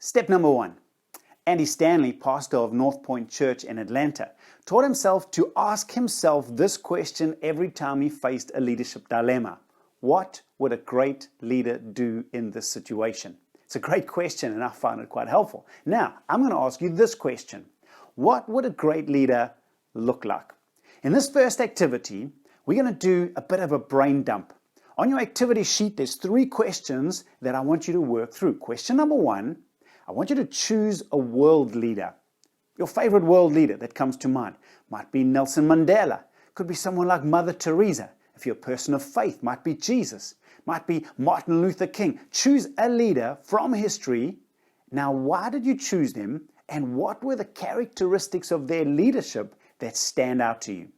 Step number 1. Andy Stanley, pastor of North Point Church in Atlanta, taught himself to ask himself this question every time he faced a leadership dilemma. What would a great leader do in this situation? It's a great question, and I found it quite helpful. Now, I'm going to ask you this question. What would a great leader look like? In this first activity, we're going to do a bit of a brain dump. On your activity sheet, there's 3 questions that I want you to work through. Question number 1, I want you to choose a world leader. Your favorite world leader that comes to mind. Might be Nelson Mandela. Could be someone like Mother Teresa. If you're a person of faith, might be Jesus. Might be Martin Luther King. Choose a leader from history. Now, why did you choose them? And what were the characteristics of their leadership that stand out to you?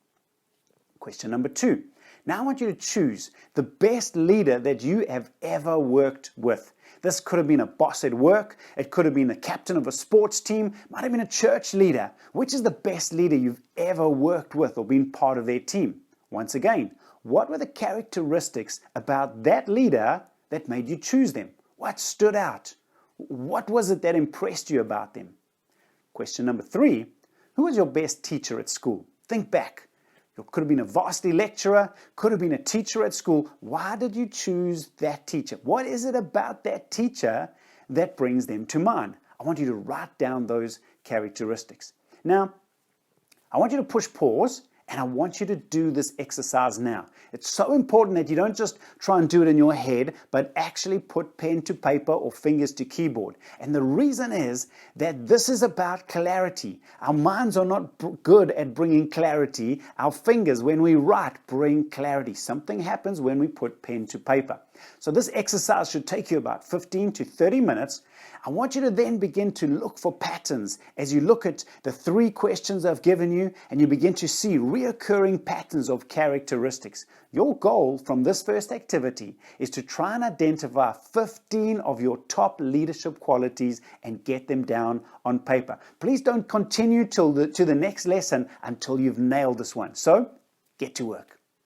Question number 2. Now I want you to choose the best leader that you have ever worked with. This could have been a boss at work. It could have been the captain of a sports team. Might have been a church leader. Which is the best leader you've ever worked with or been part of their team? Once again, what were the characteristics about that leader that made you choose them? What stood out? What was it that impressed you about them? Question number 3, who was your best teacher at school? Think back. It could have been a varsity lecturer, could have been a teacher at school. Why did you choose that teacher? What is it about that teacher that brings them to mind? I want you to write down those characteristics. Now, I want you to push pause, and I want you to do this exercise now. It's so important that you don't just try and do it in your head, but actually put pen to paper or fingers to keyboard. And the reason is that this is about clarity. Our minds are not good at bringing clarity. Our fingers, when we write, bring clarity. Something happens when we put pen to paper. So this exercise should take you about 15 to 30 minutes. I want you to then begin to look for patterns as you look at the 3 questions I've given you, and you begin to see reoccurring patterns of characteristics. Your goal from this first activity is to try and identify 15 of your top leadership qualities and get them down on paper. Please don't continue to the next lesson until you've nailed this one. So, get to work.